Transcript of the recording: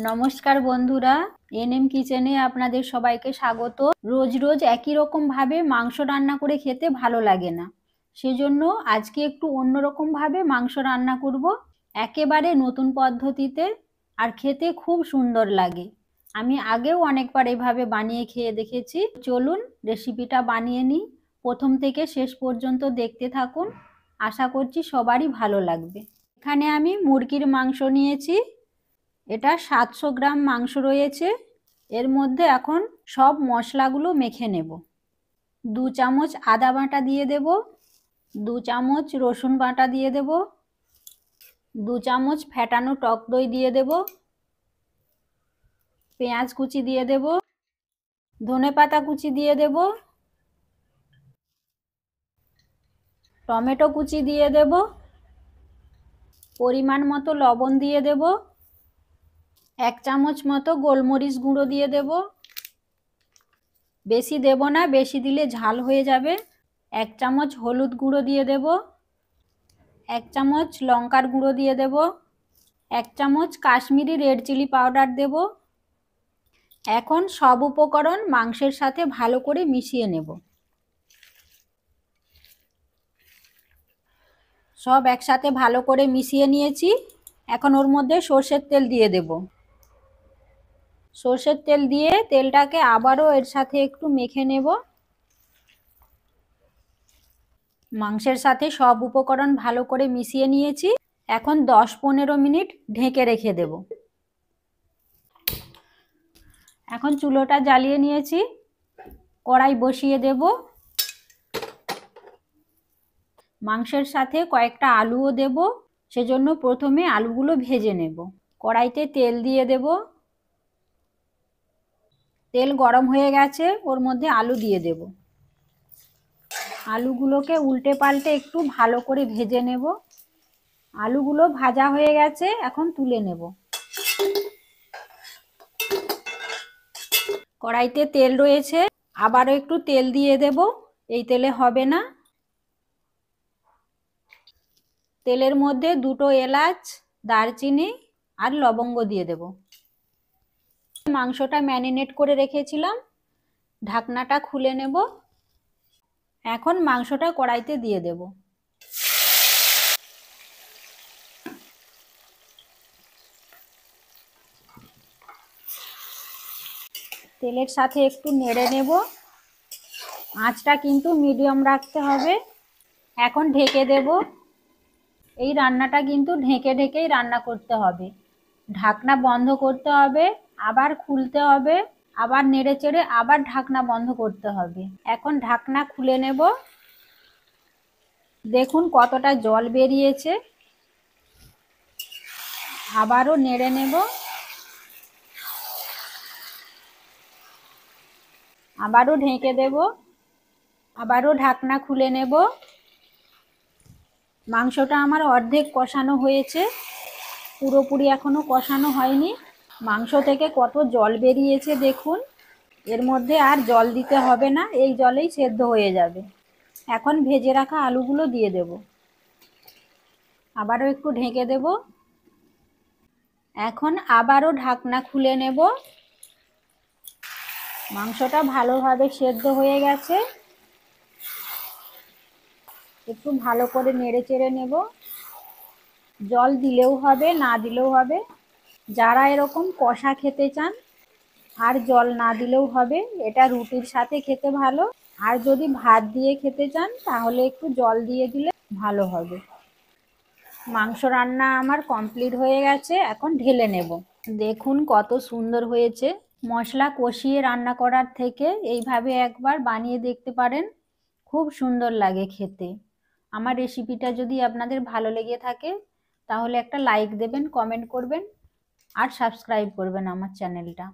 নমস্কার বন্ধুরা, এনএম কিচেনে আপনাদের সবাইকে স্বাগত। রোজ রোজ একই রকম ভাবে মাংস রান্না করে খেতে ভালো লাগে না, সেজন্য আজকে একটু অন্যরকম ভাবে মাংস রান্না করব, একেবারে নতুন পদ্ধতিতে, আর খেতে খুব সুন্দর লাগে। আমি আগেও অনেকবার এভাবে বানিয়ে খেয়ে দেখেছি। চলুন রেসিপিটা বানিয়ে নিই। প্রথম থেকে শেষ পর্যন্ত দেখতে থাকুন, আশা করছি সবারই ভালো লাগবে। এখানে আমি মুরগির মাংস নিয়েছি, এটা 700 গ্রাম মাংস রয়েছে। এর মধ্যে এখন সব মশলাগুলো মেখে নেব। 2 চামচ আদা বাটা দিয়ে দেব, 2 চামচ রসুন বাটা দিয়ে দেব, 2 চামচ ফেটানো টক দই দিয়ে দেব, পেঁয়াজ কুচি দিয়ে দেব, ধনেপাতা কুচি দিয়ে দেব, টমেটো কুচি দিয়ে দেব, পরিমাণ মতো লবণ দিয়ে দেব, 1 চামচ মতো গোলমরিচ গুঁড়ো দিয়ে দেব। বেশি দেব না, বেশি দিলে ঝাল হয়ে যাবে। 1 চামচ হলুদ গুঁড়ো দিয়ে দেব, 1 চামচ লঙ্কার গুঁড়ো দিয়ে দেব, 1 চামচ কাশ্মীরি রেড চিলি পাউডার দেব। এখন সব উপকরণ মাংসের সাথে ভালো করে মিশিয়ে নেব। সব একসাথে ভালো করে মিশিয়ে নিয়েছি। এখন ওর মধ্যে সর্ষের তেল দিয়ে দেব। সর্ষের তেল দিয়ে তেলটাকে আবারও এর সাথে একটু মেখে নেব। মাংসের সাথে সব উপকরণ ভালো করে মিশিয়ে নিয়েছি। এখন 10-15 মিনিট ঢেকে রেখে দেব। এখন চুলোটা জ্বালিয়ে নিয়েছি, কড়াই বসিয়ে দেব। মাংসের সাথে কয়েকটা আলুও দেব, সেজন্য প্রথমে আলুগুলো ভেজে নেব। কড়াইতে তেল দিয়ে দেব। তেল গরম হয়ে গেছে, ওর মধ্যে আলু দিয়ে দেব। আলুগুলোকে উল্টে পাল্টে একটু ভালো করে ভেজে নেব। আলুগুলো ভাজা হয়ে গেছে, এখন তুলে নেব। কড়াইতে তেল রয়েছে, আবারও একটু তেল দিয়ে দেব। এই তেলে হবে না। তেলের মধ্যে 2টো এলাচ, দারচিনি আর লবঙ্গ দিয়ে দেব। মাংসটা ম্যারিনেট করে রেখেছিলাম, ঢাকনাটা খুলে নেব। এখন মাংসটা কড়াইতে দিয়ে দেব। তেলের সাথে একটু নেড়ে নেব। আঁচটা কিন্তু মিডিয়াম রাখতে হবে। এখন ঢেকে দেব। এই রান্নাটা কিন্তু ঢেকে ঢেকেই রান্না করতে হবে। ঢাকনা বন্ধ করতে হবে, আবার খুলতে হবে, আবার নেড়ে চেড়ে আবার ঢাকনা বন্ধ করতে হবে। এখন ঢাকনা খুলে নেব। দেখুন কতটা জল বেরিয়েছে। আবারও নেড়ে নেব। আবারও ঢেকে দেব। আবারও ঢাকনা খুলে নেব। মাংসটা আমার অর্ধেক কষানো হয়েছে, পুরোপুরি এখনো কষানো হয়নি। মাংস থেকে কত জল বেরিয়েছে দেখুন। এর মধ্যে আর জল দিতে হবে না, এই জলেই সেদ্ধ হয়ে যাবে। এখন ভেজে রাখা আলুগুলো দিয়ে দেব। আবারও একটু ঢেকে দেব। এখন আবারও ঢাকনা খুলে নেব। মাংসটা ভালোভাবে সেদ্ধ হয়ে গেছে। একটু ভালো করে নেড়ে চেড়ে নেব। জল দিলেও হবে, না দিলেও হবে। যারা এরকম কষা খেতে চান আর জল না দিলেও হবে, এটা রুটির সাথে খেতে ভালো। আর যদি ভাত দিয়ে খেতে চান তাহলে একটু জল দিয়ে দিলে ভালো হবে। মাংস রান্না আমার কমপ্লিট হয়ে গেছে, এখন ঢেলে নেব। দেখুন কত সুন্দর হয়েছে। মশলা কষিয়ে রান্না করার থেকে এইভাবে একবার বানিয়ে দেখতে পারেন, খুব সুন্দর লাগে খেতে। আমার রেসিপিটা যদি আপনাদের ভালো লেগে থাকে তাহলে একটা লাইক দেবেন, কমেন্ট করবেন আর সাবস্ক্রাইব করবেন আমার চ্যানেলটা।